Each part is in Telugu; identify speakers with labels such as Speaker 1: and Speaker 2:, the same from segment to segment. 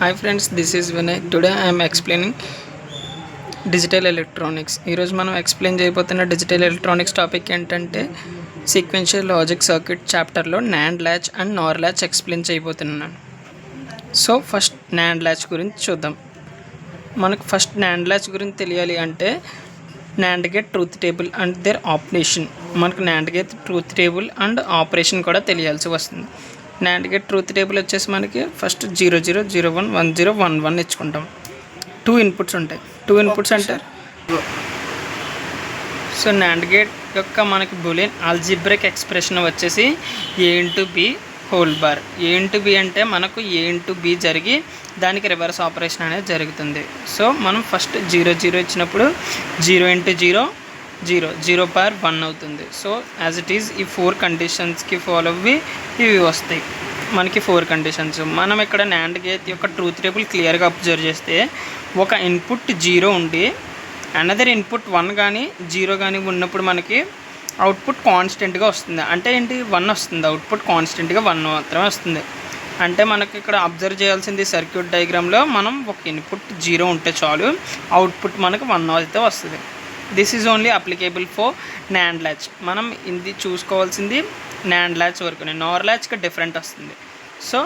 Speaker 1: Hi friends, this is Vinay. Today I am explaining digital electronics. ఈరోజు మనం ఎక్స్ప్లెయిన్ చేయబోతున్న డిజిటల్ ఎలక్ట్రానిక్స్ టాపిక్ ఏంటంటే సీక్వెన్షియల్ లాజిక్ సర్క్యూట్ చాప్టర్లో NAND latch and NOR latch explain చేయబోతున్నాను. సో ఫస్ట్ నాండ్ ల్యాచ్ గురించి చూద్దాం. మనకు ఫస్ట్ నాండ్ ల్యాచ్ గురించి తెలియాలి అంటే NAND gate truth table and their operation. మనకు NAND gate truth table and operation కూడా తెలియాల్సి వస్తుంది. నాండ్ గేట్ ట్రూత్ టేబుల్ వచ్చేసి మనకి ఫస్ట్ 0 0 0 1 1 0 1 1 ఇచ్చుకుంటాం. 2 ఇన్పుట్స్ ఉంటాయి. 2 ఇన్పుట్స్ అంటే సో నాండ్ గేట్ యొక్క మనకి బూలియన్ ఆల్జీబ్రిక్ ఎక్స్ప్రెషన్ వచ్చేసి a into B whole bar. a into B అంటే మనకు a ఇంటూ బి జరిగి దానికి రివర్స్ ఆపరేషన్ అనేది జరుగుతుంది. సో మనం ఫస్ట్ 0 0 ఇచ్చినప్పుడు 0 ఇంటూ 0 0 0 పవర్ 1 అవుతుంది. సో యాజ్ ఇట్ ఈజ్ ఈ 4 కండిషన్స్కి ఫాలో అవి ఇవి వస్తాయి. మనకి 4 కండిషన్స్. మనం ఇక్కడ నాండ్ గేట్ యొక్క ట్రూత్ టేబుల్ క్లియర్గా అబ్జర్వ్ చేస్తే ఒక ఇన్పుట్ 0 ఉండి అనదర్ ఇన్పుట్ 1 కానీ 0 కానీ ఉన్నప్పుడు మనకి అవుట్పుట్ కాన్స్టెంట్గా వస్తుంది. అంటే ఏంటి 1 వస్తుంది. అవుట్పుట్ కాన్స్టెంట్గా 1 మాత్రమే వస్తుంది. అంటే మనకి ఇక్కడ అబ్జర్వ్ చేయాల్సింది సర్క్యూట్ డయాగ్రామ్లో మనం ఒక ఇన్పుట్ 0 ఉంటే చాలు, అవుట్పుట్ మనకు 1 అయితే వస్తుంది. This is only applicable for NAND latch. మనం ఇది చూసుకోవాల్సింది నాండ్ ల్యాచ్ వరకు. నార్ ల్యాచ్కి డిఫరెంట్ వస్తుంది. సో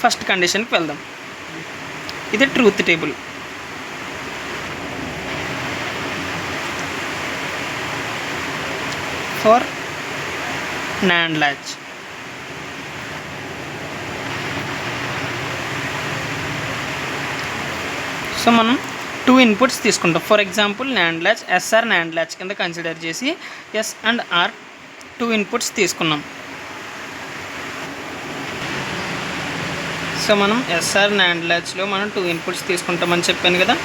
Speaker 1: ఫస్ట్ కండిషన్కి వెళ్దాం. ఇది truth table. For NAND latch so మనం 2 ఇన్పుట్స్ తీసుకుంటాం. For example NAND latch SR NAND latch కింద కన్సిడర్ చేసి ఎస్ అండ్ ఆర్ 2 ఇన్పుట్స్ తీసుకున్నాం. సో మనం ఎస్ఆర్ నాండ్ ల్యాచ్లో మనం 2 ఇన్పుట్స్ తీసుకుంటామని చెప్పాను కదా.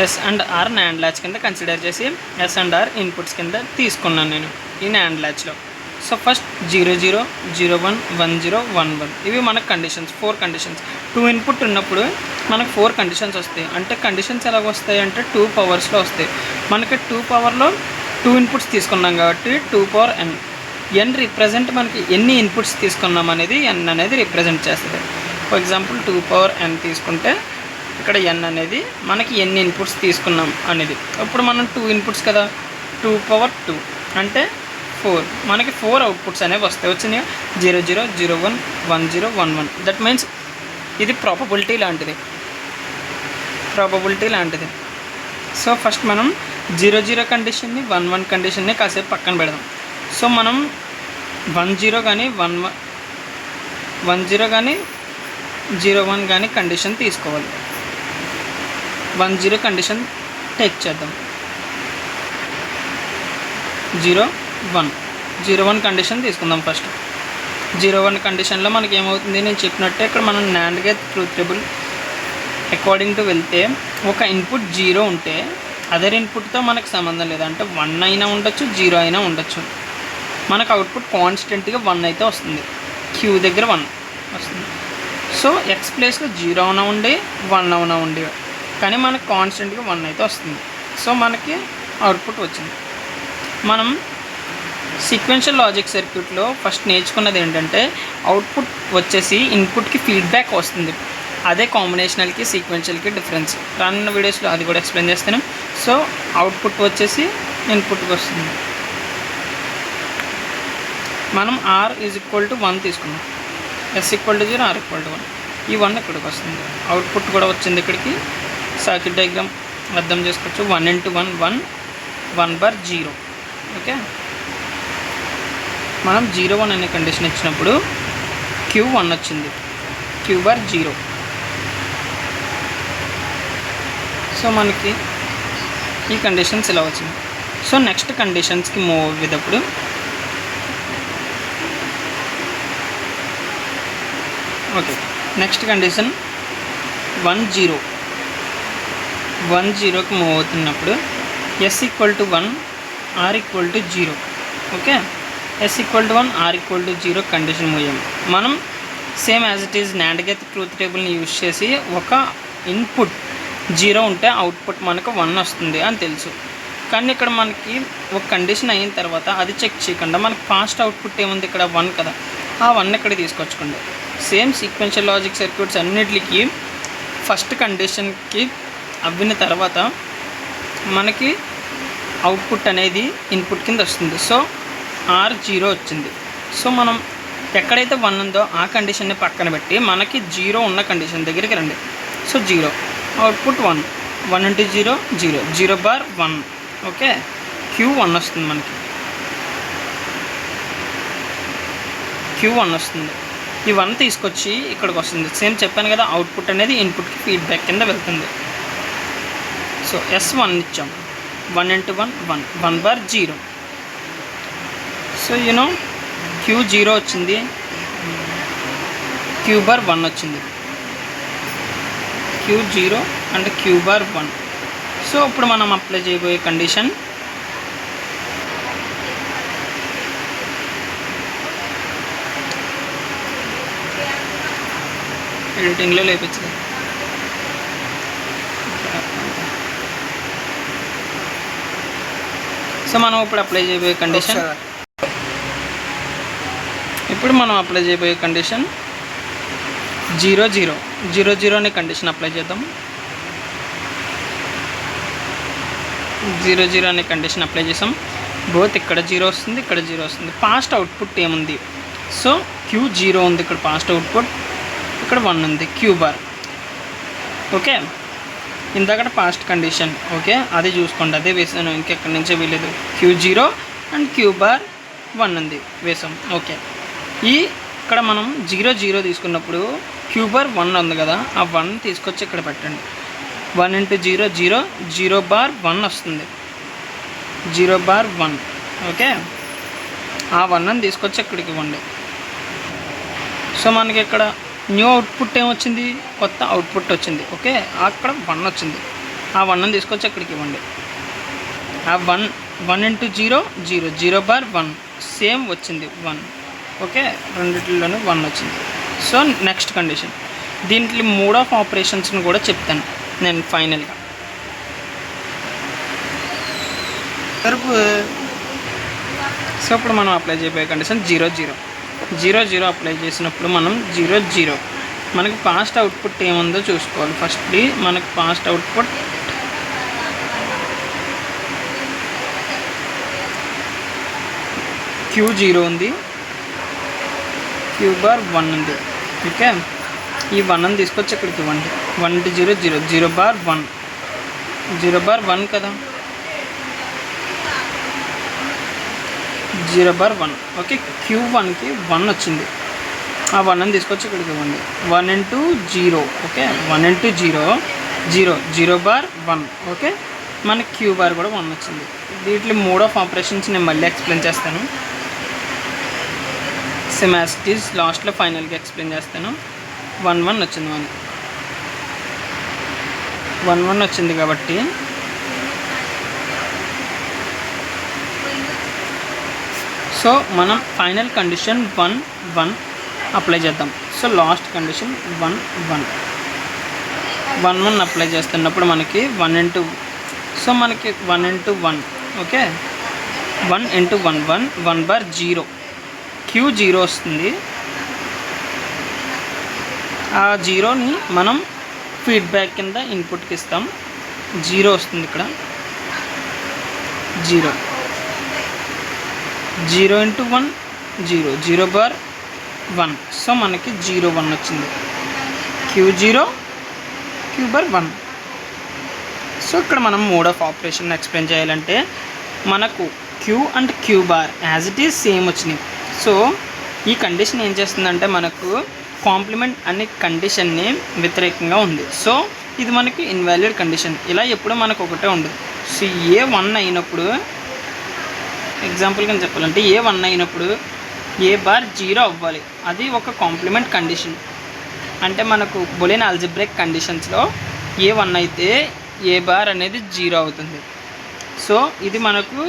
Speaker 1: S and R NAND latch కింద కన్సిడర్ చేసి ఎస్ అండ్ ఆర్ ఇన్పుట్స్ కింద తీసుకున్నాను నేను ఈ నాండ్ ల్యాచ్లో. సో ఫస్ట్ 0 0 0 1 1 0 1 1 ఇవి మనకు కండిషన్స్. 4 కండిషన్స్. 2 ఇన్పుట్ ఉన్నప్పుడు మనకు 4 కండిషన్స్ వస్తాయి. అంటే కండిషన్స్ ఎలాగ వస్తాయి అంటే 2 పవర్స్లో వస్తాయి. మనకి 2 పవర్లో 2 ఇన్పుట్స్ తీసుకున్నాం కాబట్టి 2 పవర్ n. n రిప్రజెంట్ మనకి ఎన్ని ఇన్పుట్స్ తీసుకున్నాం అనేది n అనేది రిప్రజెంట్ చేస్తుంది. ఫర్ ఎగ్జాంపుల్ 2 పవర్ n తీసుకుంటే ఇక్కడ n అనేది మనకి ఎన్ని ఇన్పుట్స్ తీసుకున్నాం అనేది. ఇప్పుడు మనం 2 ఇన్పుట్స్ కదా, 2 పవర్ 2 అంటే 4. మనకి 4 అవుట్పుట్స్ అనేవి వస్తాయి. వచ్చినాయి 0 0 0 1 1 0 1 1. దట్ మీన్స్ ఇది ప్రాబబిలిటీ లాంటిది. సో ఫస్ట్ మనం 0 0 కండిషన్ని 1 1 కండిషన్ని కాసేపు పక్కన పెడదాం. సో మనం 1 0 కానీ 1 0 కానీ 0 1 కానీ కండిషన్ తీసుకోవాలి. 1 0 కండిషన్ టేక్ చేద్దాం. 0 1 కండిషన్ తీసుకుందాం. ఫస్ట్ 0 1 కండిషన్లో మనకి ఏమవుతుంది, నేను చెప్పినట్టే ఇక్కడ మనం NAND gate truth table according to వెళ్తే ఒక ఇన్పుట్ 0 ఉంటే అదర్ ఇన్పుట్తో మనకు సంబంధం లేదు. అంటే 1 అయినా ఉండొచ్చు, 0 అయినా ఉండొచ్చు. మనకు అవుట్పుట్ కాన్స్టెంట్గా 1 అయితే వస్తుంది. క్యూ దగ్గర 1 వస్తుంది. సో ఎక్స్ ప్లేస్లో 0 అవునా ఉండే 1 అవునా ఉండే కానీ మనకు కాన్స్టెంట్గా 1 అయితే వస్తుంది. సో మనకి అవుట్పుట్ వచ్చింది. మనం సీక్వెన్షియల్ లాజిక్ సర్క్యూట్లో ఫస్ట్ నేర్చుకున్నది ఏంటంటే అవుట్పుట్ వచ్చేసి ఇన్పుట్కి ఫీడ్బ్యాక్ వస్తుంది. అదే కాంబినేషనల్కి సీక్వెన్షియల్కి డిఫరెన్స్. రానున్న వీడియోస్లో అది కూడా ఎక్స్ప్లెయిన్ చేస్తాను. సో అవుట్పుట్ వచ్చేసి ఇన్పుట్కి వస్తుంది. మనం ఆర్ ఈజ్ ఈక్వల్ టు 1 తీసుకున్నాం. S equal to 0, R equal to 1. ఈ 1 ఇక్కడికి వస్తుంది. అవుట్పుట్ కూడా వచ్చింది ఇక్కడికి. సర్క్యూట్ డయాగ్రామ్ అర్థం చేసుకోవచ్చు. 1 ఇంటూ 1 1 1 బార్ 0. ఓకే, మనం 0 1 అనే కండిషన్ ఇచ్చినప్పుడు క్యూ 1 వచ్చింది, క్యూ బార్ 0. సో మనకి ఈ కండిషన్స్ ఇలా వచ్చింది. సో నెక్స్ట్ కండిషన్స్కి మూవ్ అయ్యేటప్పుడు ఓకే, నెక్స్ట్ కండిషన్ 1 0 1 0కి మూవ్ అవుతున్నప్పుడు S equal to 1, R equal to 0. Okay, S equal to 1, R equal to 0 condition move అయ్యాం. మనం same as it is NAND gate truth table use చేసి ఒక ఇన్పుట్ 0 ఉంటే అవుట్పుట్ మనకు 1 వస్తుంది అని తెలుసు. కానీ ఇక్కడ మనకి ఒక కండిషన్ అయిన తర్వాత అది చెక్ చేయకుండా మనకు ఫాస్ట్ అవుట్పుట్ ఏముంది ఇక్కడ 1 కదా, ఆ 1 ఇక్కడ తీసుకొచ్చుకోండి. సేమ్ సీక్వెన్షియల్ లాజిక్ సర్క్యూట్స్ అన్నిటికీ ఫస్ట్ కండిషన్కి అవ్విన తర్వాత మనకి అవుట్పుట్ అనేది ఇన్పుట్ కింద వస్తుంది. సో ఆర్ 0 వచ్చింది. సో మనం ఎక్కడైతే 1 ఉందో ఆ కండిషన్ని పక్కన పెట్టి మనకి 0 ఉన్న కండిషన్ దగ్గరికి రండి. So 0 output 1 1 into 0 0 0 bar 1. Okay, Q1 వస్తుంది, మనకి Q1 వస్తుంది. ఈ 1 తీసుకొచ్చి ఇక్కడికి వస్తుంది. సేమ్ చెప్పాను కదా, అవుట్పుట్ అనేది ఇన్పుట్కి ఫీడ్బ్యాక్ కింద వెళ్తుంది. సో S1 ఇచ్చాం, 1 into 1 1 1 బార్ 0. సో Q0 వచ్చింది, Q బార్ 1 వచ్చింది. Q0 and Q bar 1. So ఇప్పుడు మనం అప్లై చేయబోయే కండిషన్ ఎడిటింగ్లో లేపించలేదు. సో మనం ఇప్పుడు అప్లై చేయబోయే కండిషన్ కండిషన్ 0 0 0 0 అనే కండిషన్ అప్లై చేద్దాం. 0 0 అనే కండిషన్ అప్లై చేసాం. బోత్ ఇక్కడ 0 వస్తుంది, ఇక్కడ 0 వస్తుంది. పాస్ట్ అవుట్పుట్ ఏముంది? సో Q0 ఉంది, ఇక్కడ పాస్ట్ అవుట్పుట్, ఇక్కడ 1 ఉంది, Q బార్. ఓకే, ఇందాక పాస్ట్ కండిషన్. ఓకే, అది చూసుకోండి, అదే వేసాను, ఇంకెక్కడి నుంచే వేయలేదు. Q0 అండ్ Q బార్ 1 ఉంది, వేసాం. ఓకే, ఇక్కడ మనం 0 0 తీసుకున్నప్పుడు Q బార్ 1 ఉంది కదా, ఆ 1 తీసుకొచ్చి ఇక్కడ పెట్టండి. 1 into 0 0 0 బార్ 1 వస్తుంది, 0 బార్ 1. ఓకే, ఆ 1ని తీసుకొచ్చి ఇక్కడికి ఇవ్వండి. సో మనకి ఇక్కడ న్యూ అవుట్పుట్ ఏమొచ్చింది? కొత్త అవుట్పుట్ వచ్చింది. ఓకే, అక్కడ 1 వచ్చింది, ఆ 1ని తీసుకొచ్చి అక్కడికి ఇవ్వండి. ఆ 1 into 0 0 0 బార్ 1 సేమ్ వచ్చింది 1. ఓకే, రెండిట్లోనూ 1 వచ్చింది. సో నెక్స్ట్ కండిషన్, దీంట్లో మోడ్ ఆఫ్ ఆపరేషన్స్ని కూడా చెప్తాను నేను ఫైనల్గా. సో ఇప్పుడు మనం అప్లై చేయబోయే కండిషన్ 0 0 0 0 అప్లై చేసినప్పుడు మనం 0 0 మనకి పాస్ట్ అవుట్పుట్ ఏముందో చూసుకోవాలి. ఫస్ట్లీ మనకి పాస్ట్ అవుట్పుట్ Q0 ఉంది, Q బార్ 1 ఉంది. ఓకే, ఈ 1ని తీసుకొచ్చి ఇక్కడికి ఇవ్వండి. 1 into 0 0 0 బార్ 1 0 బార్ 1 కదా, 0 బార్ 1. ఓకే, Q1కి 1 వచ్చింది, ఆ 1ని తీసుకొచ్చి ఇక్కడికి ఇవ్వండి. 1 into 0. Okay, 1 into 0 0 0 bar 1. Okay, మనకి Q బార్ కూడా 1 వచ్చింది. దీంట్లో మోడ్ ఆఫ్ ఆపరేషన్స్ నేను మళ్ళీ ఎక్స్ప్లెయిన్ చేస్తాను. సెమాస్టిస్ లాస్ట్లో ఫైనల్గా ఎక్స్ప్లెయిన్ చేస్తాను. 1 1 వచ్చింది, మనకి 1 1 వచ్చింది కాబట్టి సో మనం ఫైనల్ కండిషన్ 1 1 అప్లై చేద్దాం. సో లాస్ట్ కండిషన్ 1 1 1 1 అప్లై చేస్తున్నప్పుడు మనకి 1 into, సో మనకి 1 into 1. Okay, 1 into 1 1 1 bar 0 Q0 వస్తుంది. ఆ 0ని మనం ఫీడ్బ్యాక్ కింద ఇన్పుట్కి ఇస్తాం. 0 వస్తుంది, ఇక్కడ 0 0 into 1 0 0 బార్ 1. సో మనకి 0 1 వచ్చింది, Q0 Q బార్ 1. సో ఇక్కడ మనం మోడ్ ఆఫ్ ఆపరేషన్ ఎక్స్ప్లెయిన్ చేయాలంటే మనకు Q and Q bar as it is same వచ్చినాయి. సో ఈ కండిషన్ ఏం చేస్తుందంటే మనకు కాంప్లిమెంట్ అనే కండిషన్ని వ్యతిరేకంగా ఉంది. సో ఇది మనకి ఇన్వాలిడ్ కండిషన్. ఇలా ఎప్పుడు మనకు ఒకటే ఉండదు. సో A1 అయినప్పుడు, ఎగ్జాంపుల్గా చెప్పాలంటే A1 అయినప్పుడు A బార్ 0 అవ్వాలి. అది ఒక కాంప్లిమెంట్ కండిషన్. అంటే మనకు బూలియన్ ఆల్జీబ్రాయిక్ కండిషన్స్లో A1 అయితే A బార్ అనేది 0 అవుతుంది. సో ఇది మనకు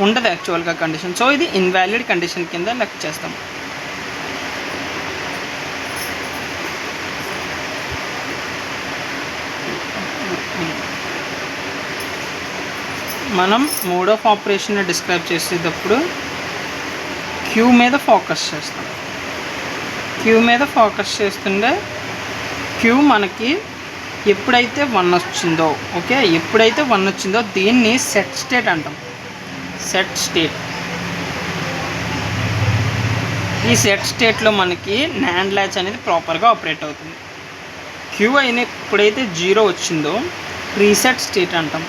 Speaker 1: ఉండదు యాక్చువల్గా కండిషన్. సో ఇది ఇన్వాలిడ్ కండిషన్ కింద లెక్క చేస్తాం. మనం మోడ్ ఆఫ్ ఆపరేషన్ డిస్క్రైబ్ చేసేటప్పుడు Q మీద ఫోకస్ చేస్తాం. Q మీద ఫోకస్ చేస్తుంటే Q మనకి ఎప్పుడైతే 1 వచ్చిందో, ఓకే, ఎప్పుడైతే 1 వచ్చిందో దీన్ని సెట్ స్టేట్ అంటాం. Set state. ఈ సెట్ స్టేట్లో మనకి నాండ్ లాచ్ అనేది ప్రాపర్గా ఆపరేట్ అవుతుంది. క్యూ అయిన ఎప్పుడైతే 0 వచ్చిందో రీసెట్ స్టేట్ అంటాం.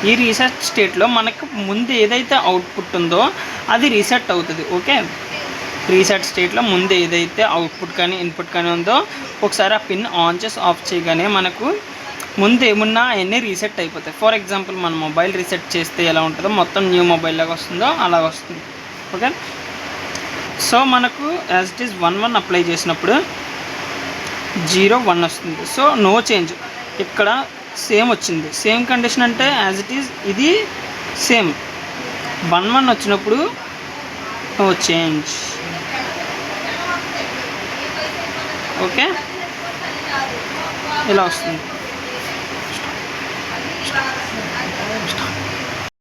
Speaker 1: ఈ రీసెట్ స్టేట్లో మనకు ముందు ఏదైతే అవుట్పుట్ ఉందో అది రీసెట్ అవుతుంది. ఓకే, రీసెట్ స్టేట్లో ముందు ఏదైతే అవుట్పుట్ కానీ ఇన్పుట్ కానీ ఉందో ఒకసారి ఆ పిన్ ఆన్ చేసి ఆఫ్ చేయగానే మనకు ముందు ఏమున్నా అవన్నీ రీసెట్ అయిపోతాయి. ఫర్ ఎగ్జాంపుల్ మన మొబైల్ రీసెట్ చేస్తే ఎలా ఉంటుందో మొత్తం న్యూ మొబైల్ లాగా వస్తుందో అలా వస్తుంది. ఓకే, సో మనకు యాజ్ ఇట్ ఈస్ 1 అప్లై చేసినప్పుడు 0 1 వస్తుంది. So no change. ఇక్కడ సేమ్ వచ్చింది. సేమ్ కండిషన్ అంటే యాజ్ ఇట్ ఈస్ ఇది సేమ్. 1 వచ్చినప్పుడు నో చేంజ్. ఓకే, ఇలా వస్తుంది.